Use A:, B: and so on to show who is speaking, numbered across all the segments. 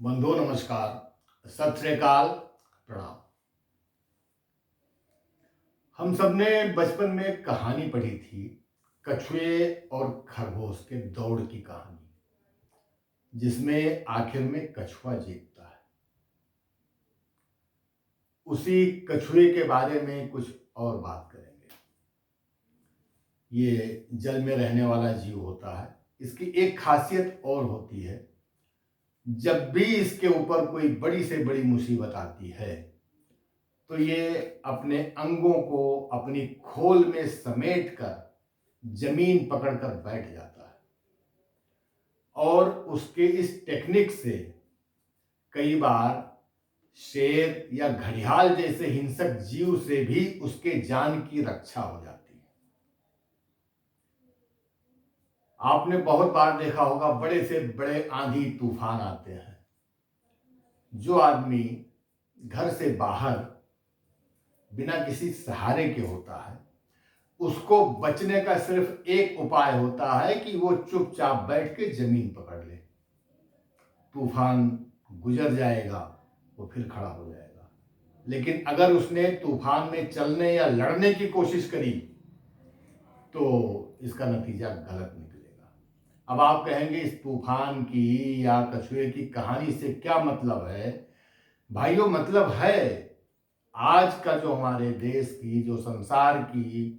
A: बंधु नमस्कार, सत श्री अकाल, प्रणाम। हम सबने बचपन में एक कहानी पढ़ी थी, कछुए और खरगोश के दौड़ की कहानी, जिसमें आखिर में कछुआ जीतता है। उसी कछुए के बारे में कुछ और बात करेंगे। ये जल में रहने वाला जीव होता है। इसकी एक खासियत और होती है, जब भी इसके ऊपर कोई बड़ी से बड़ी मुसीबत आती है तो ये अपने अंगों को अपनी खोल में समेट कर जमीन पकड़कर बैठ जाता है और उसके इस टेक्निक से कई बार शेर या घड़ियाल जैसे हिंसक जीव से भी उसके जान की रक्षा हो जाती है। आपने बहुत बार देखा होगा, बड़े से बड़े आंधी तूफान आते हैं। जो आदमी घर से बाहर बिना किसी सहारे के होता है, उसको बचने का सिर्फ एक उपाय होता है कि वो चुपचाप बैठ के जमीन पकड़ ले। तूफान गुजर जाएगा, वो फिर खड़ा हो जाएगा। लेकिन अगर उसने तूफान में चलने या लड़ने की कोशिश करी तो इसका नतीजा गलत निकलेगा। अब आप कहेंगे, इस तूफान की या कछुए की कहानी से क्या मतलब है? भाइयों, मतलब है, आज का जो हमारे देश की, जो संसार की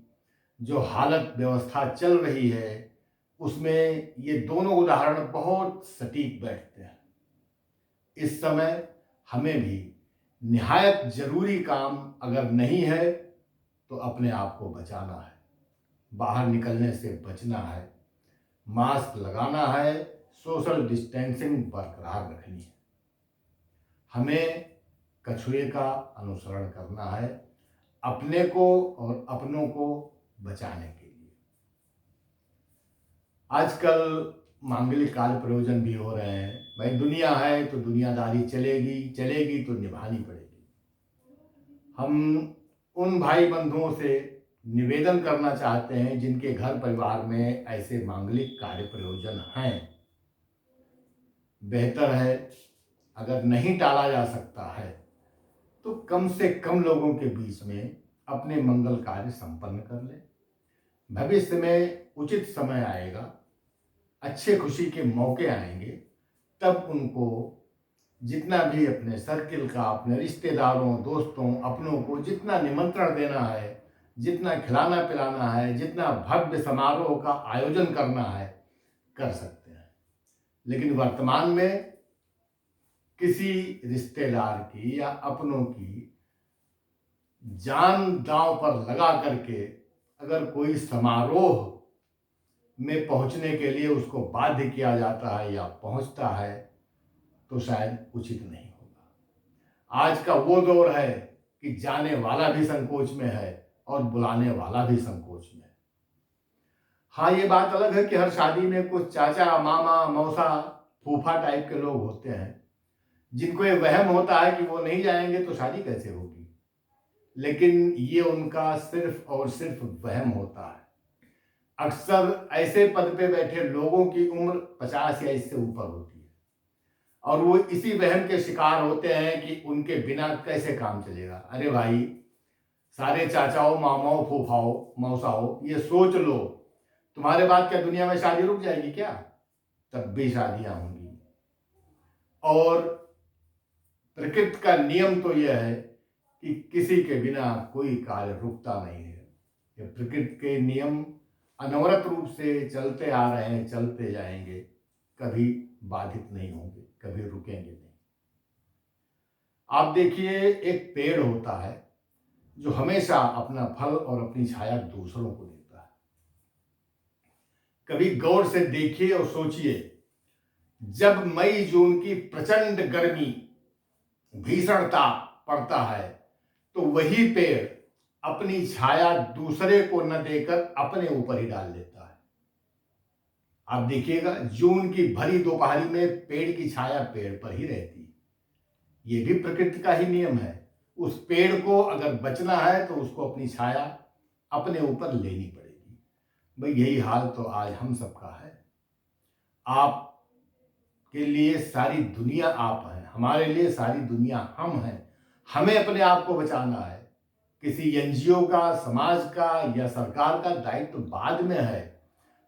A: जो हालत व्यवस्था चल रही है, उसमें ये दोनों उदाहरण बहुत सटीक बैठते हैं। इस समय हमें भी निहायत जरूरी काम अगर नहीं है तो अपने आप को बचाना है, बाहर निकलने से बचना है, मास्क लगाना है, सोशल डिस्टेंसिंग बरकरार रखनी है। हमें कछुए का अनुसरण करना है, अपने को और अपनों को बचाने के लिए। आजकल मांगलिक कार्य प्रयोजन भी हो रहे हैं। भाई, दुनिया है तो दुनियादारी चलेगी, चलेगी तो निभानी पड़ेगी। हम उन भाई बंधुओं से निवेदन करना चाहते हैं जिनके घर परिवार में ऐसे मांगलिक कार्य प्रयोजन हैं, बेहतर है अगर नहीं टाला जा सकता है तो कम से कम लोगों के बीच में अपने मंगल कार्य संपन्न कर ले। भविष्य में उचित समय आएगा, अच्छे खुशी के मौके आएंगे, तब उनको जितना भी अपने सर्किल का, अपने रिश्तेदारों, दोस्तों, अपनों को जितना निमंत्रण देना है, जितना खिलाना पिलाना है, जितना भव्य समारोह का आयोजन करना है, कर सकते हैं। लेकिन वर्तमान में किसी रिश्तेदार की या अपनों की जान दांव पर लगा करके अगर कोई समारोह में पहुंचने के लिए उसको बाध्य किया जाता है या पहुंचता है तो शायद उचित नहीं होगा। आज का वो दौर है कि जाने वाला भी संकोच में है और बुलाने वाला भी संकोच में है। हाँ, ये बात अलग है कि हर शादी में कुछ चाचा, मामा, मौसा, फूफा टाइप के लोग होते हैं जिनको ये वहम होता है कि वो नहीं जाएंगे तो शादी कैसे होगी। लेकिन ये उनका सिर्फ और सिर्फ वहम होता है। अक्सर ऐसे पद पे बैठे लोगों की उम्र 50 या इससे ऊपर होती है और वो इसी वहम के शिकार होते हैं कि उनके बिना कैसे काम चलेगा। अरे भाई, सारे चाचाओं, मामाओं, फूफाओं, मौसाओं, ये सोच लो, तुम्हारे बाद क्या दुनिया में शादी रुक जाएगी क्या? तब भी शादियां होंगी। और प्रकृति का नियम तो यह है कि किसी के बिना कोई कार्य रुकता नहीं है। ये प्रकृति के नियम अनवरत रूप से चलते आ रहे हैं, चलते जाएंगे, कभी बाधित नहीं होंगे, कभी रुकेंगे नहीं। आप देखिए, एक पेड़ होता है जो हमेशा अपना फल और अपनी छाया दूसरों को देता है। कभी गौर से देखिए और सोचिए, जब मई जून की प्रचंड गर्मी, भीषण ताप पड़ता है तो वही पेड़ अपनी छाया दूसरे को न देकर अपने ऊपर ही डाल लेता है। आप देखिएगा, जून की भरी दोपहरी में पेड़ की छाया पेड़ पर ही रहती है। ये भी प्रकृति का ही नियम है। उस पेड़ को अगर बचना है तो उसको अपनी छाया अपने ऊपर लेनी पड़ेगी। भाई, यही हाल तो आज हम सबका है। आप के लिए सारी दुनिया आप हैं, हमारे लिए सारी दुनिया हम हैं। हमें अपने आप को बचाना है। किसी एनजीओ का, समाज का या सरकार का दायित्व बाद में है।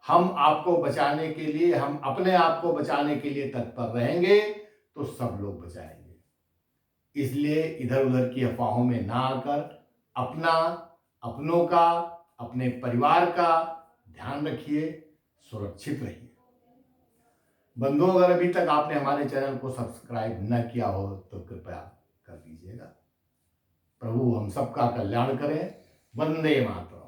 A: हम आपको बचाने के लिए, हम अपने आप को बचाने के लिए तत्पर रहेंगे तो सब लोग बचाएंगे। इसलिए इधर उधर की अफवाहों में ना आकर अपना, अपनों का, अपने परिवार का ध्यान रखिए, सुरक्षित रहिए। बंधुओं, अगर अभी तक आपने हमारे चैनल को सब्सक्राइब न किया हो तो कृपया कर दीजिएगा। प्रभु हम सबका कल्याण करें। वंदे मातरम।